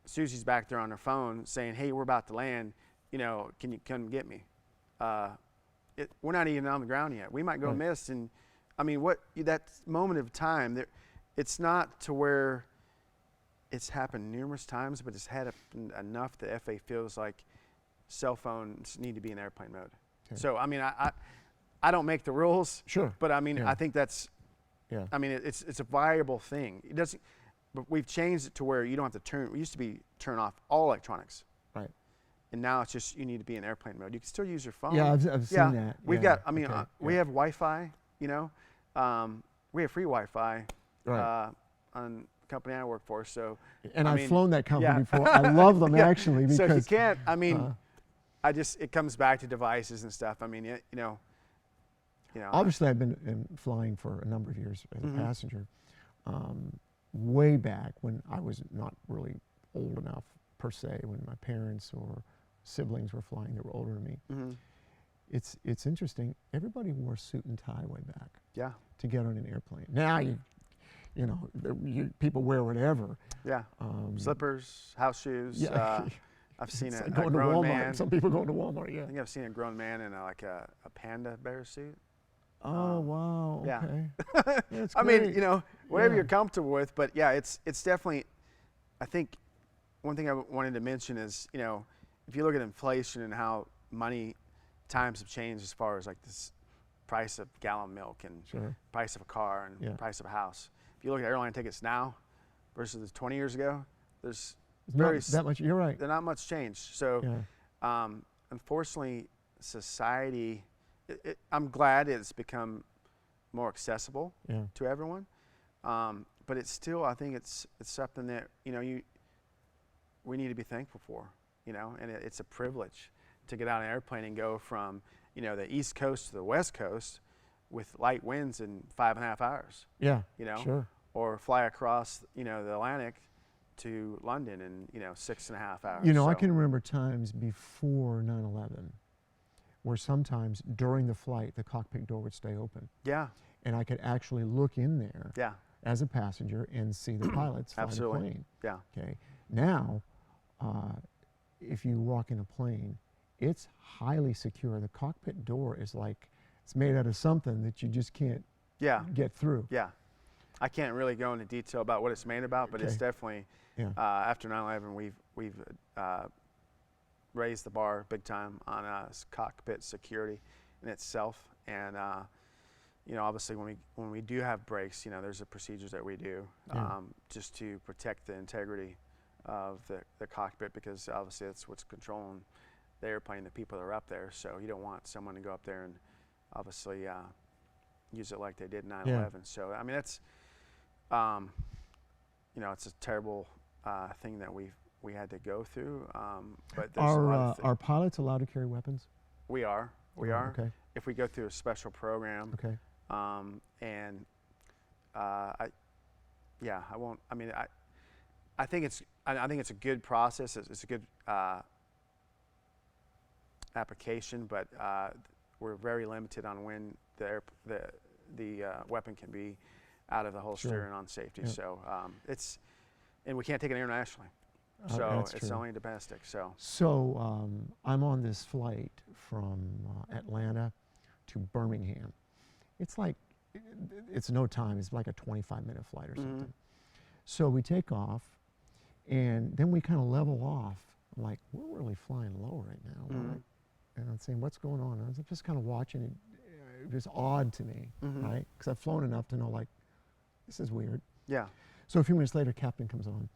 Susie's back there on her phone saying, hey, we're about to land, can you come get me? We're not even on the ground yet. We might go mist. And I mean, that moment of time, it's not to where it's happened numerous times, but it's happened enough that FAA feels like cell phones need to be in airplane mode. Okay. So, I mean, I don't make the rules. Sure. But I mean, I think that's, yeah. I mean, it's a viable thing. It doesn't, but we've changed it to where you don't have to we used to be turn off all electronics. Right. And now it's just, you need to be in airplane mode. You can still use your phone. Yeah, I've seen that. We've got, I mean, we have Wi-Fi, we have free Wi-Fi on the company I work for. So, and I've flown that company before. I love them actually. Because, so if you can't, I mean, it comes back to devices and stuff. I mean, Obviously, I've been flying for a number of years as a passenger. Way back when I was not really old enough, per se, when my parents or siblings were flying that were older than me. Mm-hmm. It's interesting. Everybody wore a suit and tie way back. Yeah. To get on an airplane. Now people wear whatever. Yeah. Slippers, house shoes. Yeah. I've seen it's a like going grown to Walmart. man. Some people go to Walmart. Yeah. I think I've seen a grown man in a panda bear suit. Oh wow. Yeah. Okay. That's I mean, great. whatever you're comfortable with, but yeah, it's definitely. I think one thing I wanted to mention is, if you look at inflation and how times have changed as far as like this price of gallon milk and price of a car and price of a house. If you look at airline tickets now versus 20 years ago, there's not that much. You're right. There's not much change. So, unfortunately, society. I'm glad it's become more accessible to everyone, but it's still, I think it's something that we need to be thankful for, and it's a privilege to get on an airplane and go from the East Coast to the West Coast with light winds in 5.5 hours. Yeah, sure. Or fly across the Atlantic to London in 6.5 hours. I can remember times before 9/11. Where sometimes during the flight, the cockpit door would stay open. Yeah. And I could actually look in there as a passenger and see the pilots fly the plane. Yeah. Okay. Now, if you walk in a plane, it's highly secure. The cockpit door is like, it's made out of something that you just can't get through. Yeah. I can't really go into detail about what it's made about, but it's definitely, after 9/11, we've raised the bar big time on cockpit security in itself, and obviously when we do have breaks, there's the procedures that we do just to protect the integrity of the cockpit, because obviously that's what's controlling the airplane, the people that are up there. So you don't want someone to go up there and obviously use it like they did 9/11. So I mean, that's it's a terrible thing that we've we had to go through. But there's a lot of Are pilots allowed to carry weapons? We are. We Oh, are. okay. If we go through a special program. Okay. And I won't. I mean, I think it's a good process. It's a good application, but we're very limited on when the weapon can be out of the holster Sure. and on safety. Yeah. So and we can't take it internationally. So That's it's true. only domestic. So I'm on this flight from Atlanta to Birmingham. It's like, it's no time. It's like a 25-minute flight or something. So we take off, and then we kind of level off. I'm like, we're really flying low right now. And I'm saying, what's going on? And I was just kind of watching it. It was odd to me, right? Because I've flown enough to know, like, this is weird. Yeah. So a few minutes later, captain comes on.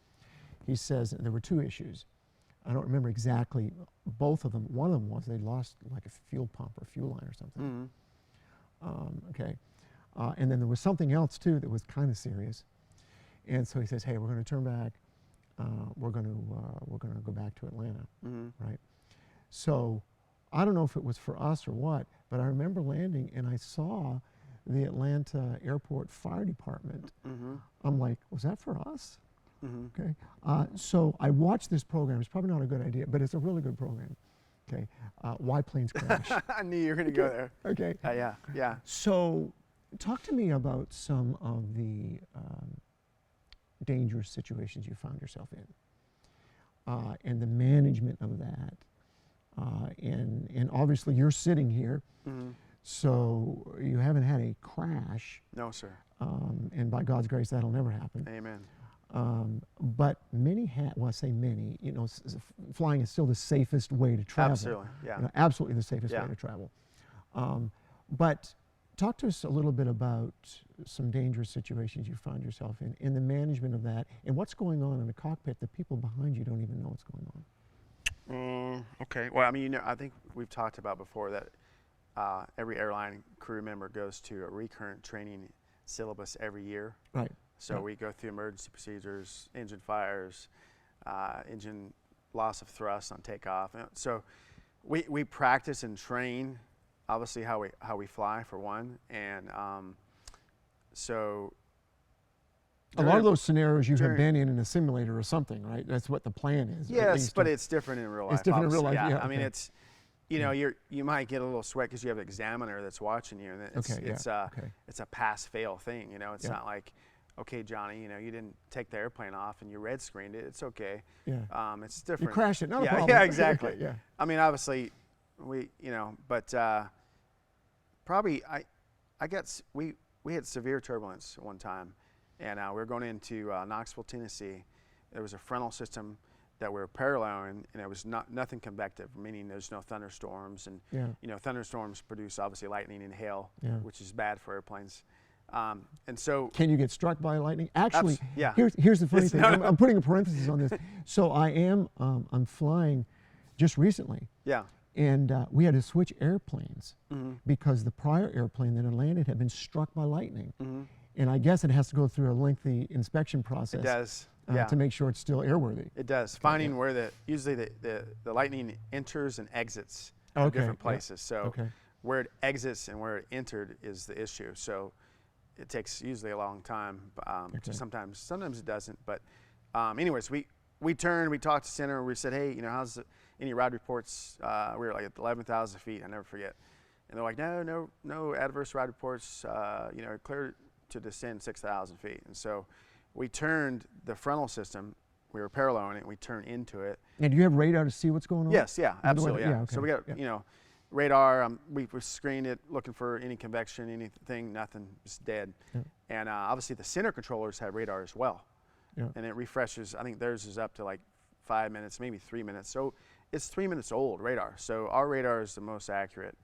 He says there were two issues. I don't remember exactly both of them. One of them was they lost like a fuel pump or fuel line or something. Okay. And then there was something else too that was kind of serious. And so he says, hey, we're going to turn back. We're going to go back to Atlanta, right? So I don't know if it was for us or what, but I remember landing and I saw the Atlanta Airport Fire Department. I'm like, was that for us? Okay. So I watched this program. It's probably not a good idea, but it's a really good program. Okay. Why planes crash. I knew you were going to go there. Okay. Yeah. So talk to me about some of the dangerous situations you found yourself in and the management of that. And obviously you're sitting here, so you haven't had a crash. No, sir. And by God's grace, that'll never happen. Amen. But many well, I say many, you know, flying is still the safest way to travel. Absolutely, yeah. You know, absolutely the safest Yeah. way to travel. But talk to us a little bit about some dangerous situations you found yourself in the management of that, and what's going on in the cockpit that people behind you don't even know what's going on. Okay. Well, I mean, you know, I think we've talked about before that every airline crew member goes to a recurrent training syllabus every year. Right. So we go through emergency procedures, engine fires, engine loss of thrust on takeoff. So we practice and train, obviously how we fly for one, and so a lot of those scenarios you have been in a simulator or something, right? That's what the plan is. Yes, but it's different in real life. It's different in real obviously. life. Yeah. I mean, okay. it's you know you might get a little sweat because you have an examiner that's watching you, and it's a pass-fail thing. You know, it's not like, okay, Johnny, you know, you didn't take the airplane off and you red screened it. It's okay. Yeah. It's different. You crashed it, not a problem. Yeah, exactly. Yeah. I mean, obviously, but probably I guess we had severe turbulence one time, and we were going into Knoxville, Tennessee. There was a frontal system that we were paralleling, and it was nothing convective, meaning there's no thunderstorms, and you know, thunderstorms produce obviously lightning and hail, which is bad for airplanes. And so, can you get struck by lightning? Actually, yeah. Here's the funny thing. I'm putting a parenthesis on this. So I'm flying just recently. Yeah. And we had to switch airplanes because the prior airplane that had landed had been struck by lightning. And I guess it has to go through a lengthy inspection process. It does. To make sure it's still airworthy. It does. Finding where usually the lightning enters and exits in different places. So where it exits and where it entered is the issue. So it takes usually a long time. Sometimes it doesn't. But anyways, we turned, we talked to center, we said, hey, you know, how's any ride reports? We were like at 11,000 feet, I never forget. And they're like, no adverse ride reports, you know, clear to descend 6,000 feet. And so we turned the frontal system, we were paralleling it, we turned into it. And do you have radar to see what's going on? Yes, yeah, absolutely, yeah. Okay. So we got, you know, radar, we screened it, looking for any convection, anything, nothing, just dead. And obviously the center controllers have radar as well. And it refreshes, I think theirs is up to like 5 minutes, maybe 3 minutes. So it's 3 minutes old radar. So our radar is the most accurate.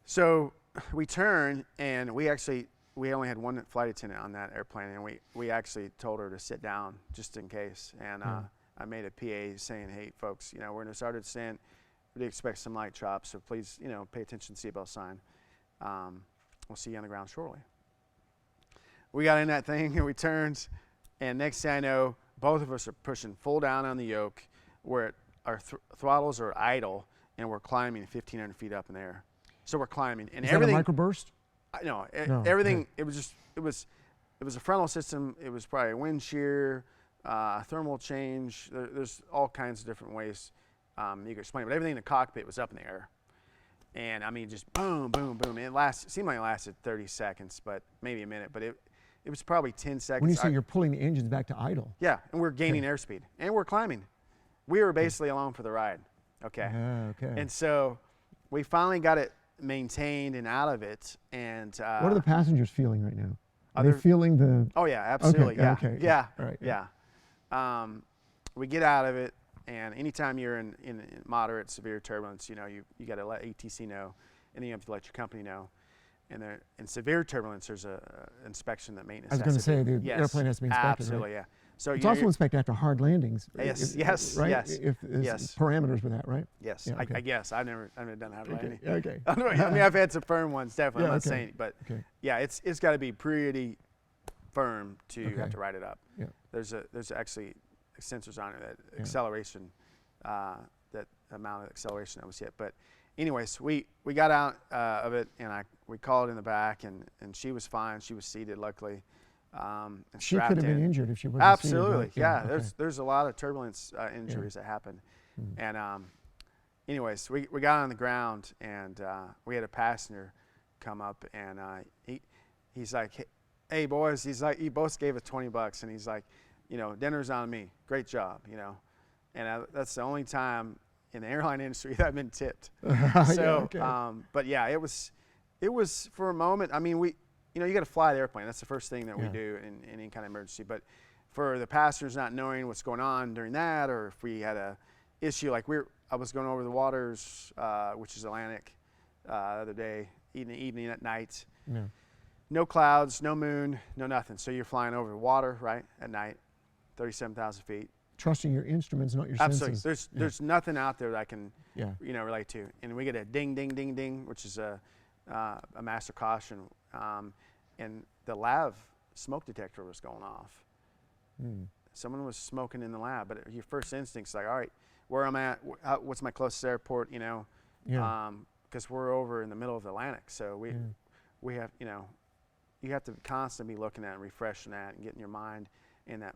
So we turn, and we only had one flight attendant on that airplane, and we actually told her to sit down just in case. And I made a PA saying, hey folks, you know, we're going to start a descent. We expect some light drops, so please, you know, pay attention to the seatbelt sign. We'll see you on the ground shortly. We got in that thing and we turned, and next thing I know, both of us are pushing full down on the yoke, where our throttles are idle, and we're climbing 1,500 feet up in the air. So we're climbing, and Is everything. that a microburst? No, No, everything. okay. It was a frontal system. It was probably a wind shear, thermal change. There's all kinds of different ways you could explain it. But everything in the cockpit was up in the air. And I mean, just boom, boom, boom. And it seemed like it lasted 30 seconds, but maybe a minute. But it was probably 10 seconds. When you say you're pulling the engines back to idle. Yeah, and we're gaining airspeed. And we're climbing. We were basically along for the ride. Okay. Okay. And so we finally got it maintained and out of it. And what are the passengers feeling right now? Are Are they feeling the... Oh, yeah, absolutely. Okay, Yeah. okay. Yeah. All right. Yeah. We get out of it, and anytime you're in moderate, severe turbulence, you got to let ATC know, and then you have to let your company know. And in severe turbulence, there's a inspection that maintenance. I was going to say the yes, airplane has to be inspected. Absolutely, right? yeah. So it's also inspected after hard landings. Yes, right? yes, If there's yes. parameters with that, right? Yes, Yeah, okay. I guess I've never done hard landing. Okay. I mean, I've had some firm ones, definitely. Yeah, I'm not okay. saying it, but Okay. yeah, it's got to be pretty firm to Okay. have to ride it up. Yeah. There's actually sensors on it that Yeah. acceleration, that amount of acceleration that was hit. But anyways, we got out of it, and we called in the back, and she was fine. She was seated, luckily. And She could have been in. injured if she wasn't seated, Absolutely, right? yeah. Okay. There's a lot of turbulence injuries that happen. And anyways, we got on the ground, and we had a passenger come up, and he's like, "Hey boys," he's like, he both gave us $20, and he's like, dinner's on me. Great job, And that's the only time in the airline industry that I've been tipped. So, yeah, okay. but yeah, it was for a moment. I mean, you got to fly the airplane. That's the first thing that we do in any kind of emergency. But for the passengers not knowing what's going on during that, or if we had a issue like I was going over the waters, which is Atlantic, the other day, evening at night. Yeah. No clouds, no moon, no nothing. So you're flying over the water, right, at night, 37,000 feet. Trusting your instruments, not your Absolutely. senses. There's nothing out there that I can Yeah. relate to. And we get a ding, ding, ding, ding, which is a master caution. And the lav smoke detector was going off. Someone was smoking in the lab, but your first instinct's like, all right, where I'm at, what's my closest airport, Yeah. because we're over in the middle of the Atlantic. So we have, you have to constantly be looking at and refreshing that and getting your mind in that.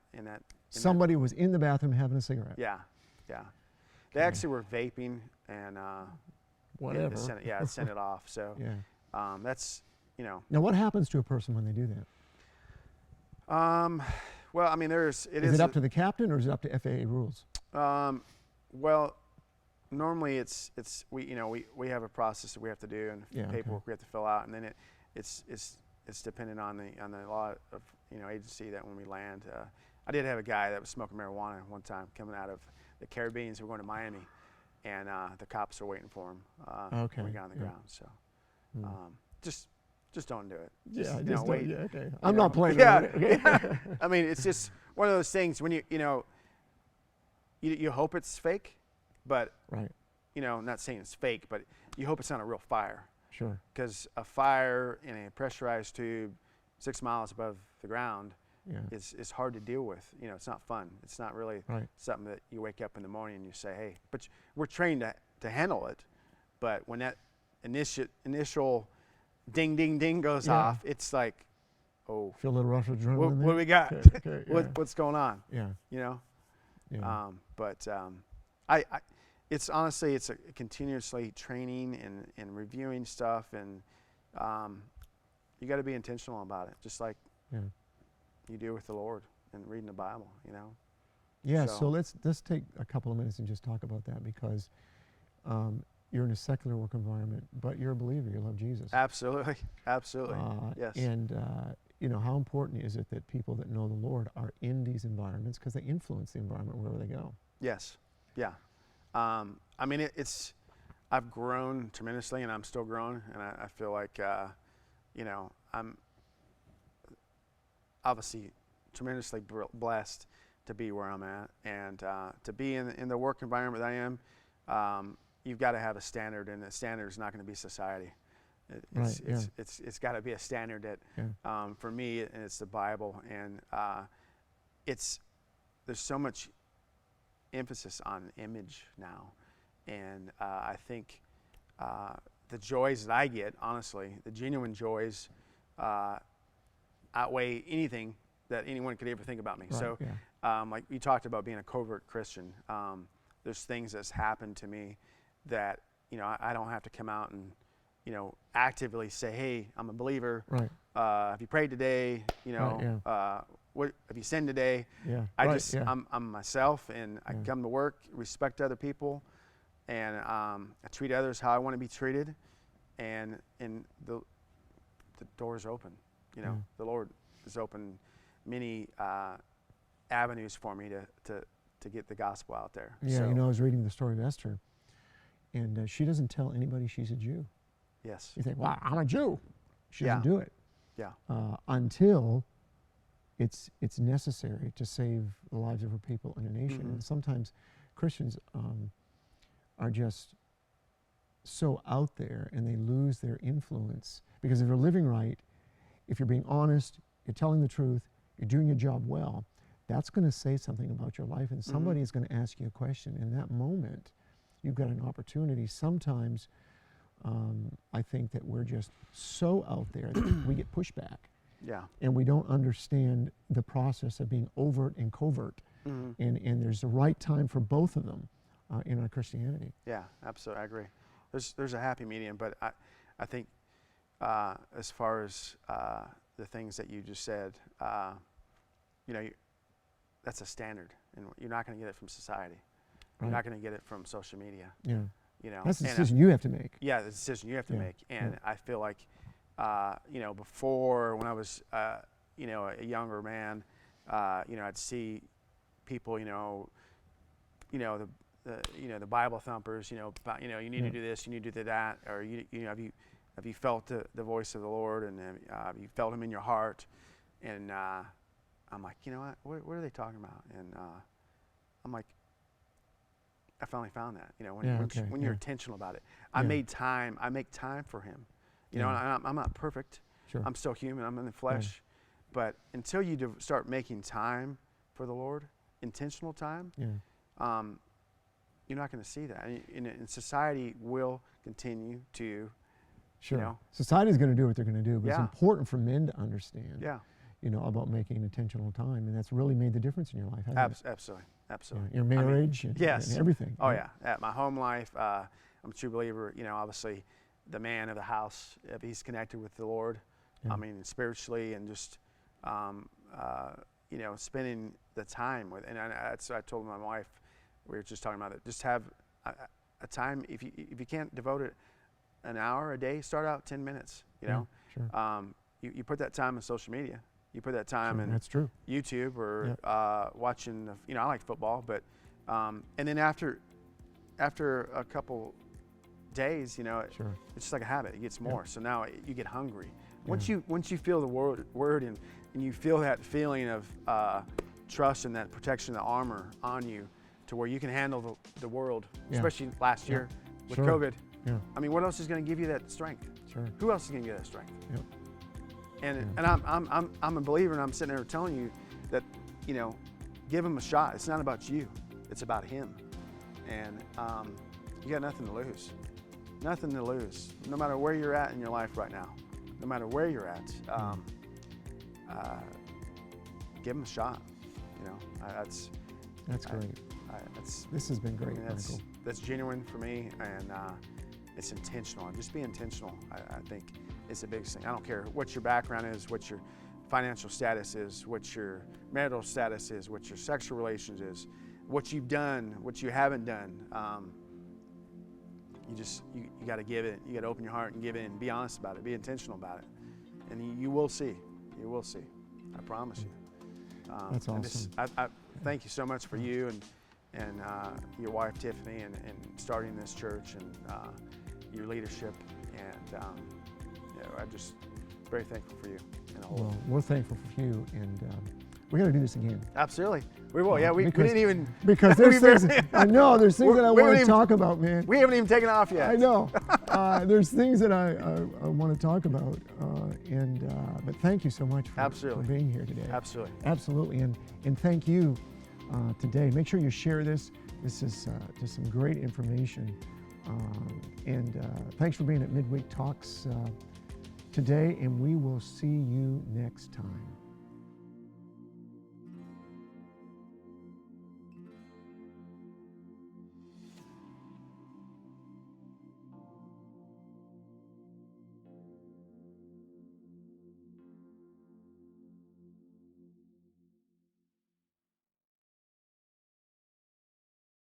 Somebody was in the bathroom having a cigarette. Yeah, yeah. They actually were vaping and Whatever. it sent it off. So Yeah. that's Now, what happens to a person when they do that? Well, I mean, Is it up to the captain, or is it up to FAA rules? Well, normally it's we have a process that we have to do and Yeah, paperwork we have to fill out, and then it's dependent on the law of agency that when we land. I did have a guy that was smoking marijuana one time coming out of the Caribbean. So we're going to Miami, and the cops are waiting for him when we got on the ground. So just don't do it. Yeah, just wait. Yeah, okay. I'm not playing. Yeah, with it. yeah. I mean, it's just one of those things when you hope it's fake, but Right. I'm not saying it's fake, but you hope it's not a real fire. Sure. Because a fire in a pressurized tube 6 miles above the ground is hard to deal with. It's not fun. It's not really something that you wake up in the morning and you say, hey, but we're trained to handle it. But when that initial ding, ding, ding goes off, it's like, oh. Feel a little rush of adrenaline. What do we got? Okay, What's going on? Yeah. Yeah. Yeah. It's honestly, it's a continuously training and reviewing stuff, and you got to be intentional about it, just like you do with the Lord and reading the Bible, Yeah, so let's take a couple of minutes and just talk about that, because you're in a secular work environment, but you're a believer, you love Jesus. Absolutely, absolutely, yes. And how important is it that people that know the Lord are in these environments, because they influence the environment wherever they go? Yes, yeah. I mean, I've grown tremendously, and I'm still growing, and I feel like, I'm obviously tremendously blessed to be where I'm at, and to be in the work environment that I am. You've got to have a standard, and the standard is not going to be society. It's got to be a standard that, for me, it's the Bible, and it's there's so much emphasis on image now, and I think the joys that I get, honestly, the genuine joys, outweigh anything that anyone could ever think about me. Right, So, yeah. like you talked about being a covert Christian, there's things that's happened to me that, you know, I don't have to come out and, you know, actively say, hey, I'm a believer. Right. Have you prayed today? You know, Right, what have you sinned today? Yeah. I Right, just, yeah. I'm myself, and I Yeah. come to work, respect other people, and I treat others how I want to be treated, and the door's open. You know, Yeah. the Lord has opened many avenues for me to get the gospel out there. Yeah, So, you know, I was reading the story of Esther, and she doesn't tell anybody she's a Jew. yes, You think, wow, I'm a Jew. She doesn't Yeah. do it yeah, until it's necessary to save the lives of her people and a nation. Mhm. And sometimes Christians are just so out there, and they lose their influence, because if you're living right, if you're being honest, you're telling the truth, you're doing your job well, that's going to say something about your life, and somebody is going to ask you a question. In that moment, you've got an opportunity. Sometimes I think that we're just so out there that we get pushback, yeah, and we don't understand the process of being overt and covert. Mhm. And there's the right time for both of them in our Christianity. yeah, absolutely. I agree. There's a happy medium, but I think as far as the things that you just said, you know, that's a standard, and you're not going to get it from society. You're Right. not going to get it from social media. Yeah, You know, that's the And, decision you have to make. yeah, the decision you have to Yeah, make. And yeah. I feel like, you know, before, when I was, you know, a younger man, you know, I'd see people, you know, the Bible thumpers, you know, you need Yeah. to do this, you need to do that, or you know, have you felt the voice of the Lord, and have you felt Him in your heart? And I'm like, you know what are they talking about? And I'm like, I finally found that, you know, when, Yeah, when, okay, when you're yeah. intentional about it. Yeah. I make time for Him, you know, Yeah. and I'm not perfect. Sure. I'm still human. I'm in the flesh. But until you start making time for the Lord, intentional time, Yeah. you're not going to see that. And society will continue to, Sure. know. Society's going to do what they're going to do, but it's Yeah. important for men to understand, yeah, you know, about making intentional time, and that's really made the difference in your life, hasn't it? absolutely. Yeah, your marriage and yes. everything. Oh, yeah. At my home life, I'm a true believer, you know, obviously the man of the house, if he's connected with the Lord, Yeah. I mean, spiritually, and just, you know, spending the time with, and I told my wife, we were just talking about it, just have a time, if you can't devote it an hour a day, start out 10 minutes, you know. Sure. You put that time in social media, you put that time Sure, in that's true. YouTube, or watching, you know, I like football, but, and then after a couple days, you know, Sure. it's just like a habit. It gets more. So now you get hungry. Yeah. Once you feel the word and you feel that feeling of trust and that protection, the armor on you, to where you can handle the world, Yeah. especially last Yeah. year with Sure. COVID. Yeah. I mean, what else is going to give you that strength? Sure. Who else is going to give you that strength? Yep. And Yeah. and I'm a believer, and I'm sitting there telling you that, you know, give him a shot. It's not about you. It's about him. And you got nothing to lose. Nothing to lose. No matter where you're at in your life right now, no matter where you're at, give him a shot. You know, that's great. that's This has been great, that's, Michael. that's genuine for me, and it's intentional. Just be intentional. I think it's the biggest thing. I don't care what your background is, what your financial status is, what your marital status is, what your sexual relations is, what you've done, what you haven't done. You got to give it. You got to open your heart and give it, and be honest about it. Be intentional about it, and you will see. You will see. I promise you. That's and awesome. I thank you so much for you and your wife Tiffany, and starting this church, and your leadership, and I'm just very thankful for you. Well, we're thankful for you, and we got to do this again. Absolutely, we will. Yeah, we didn't even, because there's things I know. There's things that I we want to haven't talk about, man. we haven't even taken off yet. I know. There's things that I want to talk about, but thank you so much for Absolutely. being here today. Absolutely. Absolutely, and thank you today. Make sure you share this. This is just some great information. And thanks for being at Midweek Talks today, and we will see you next time.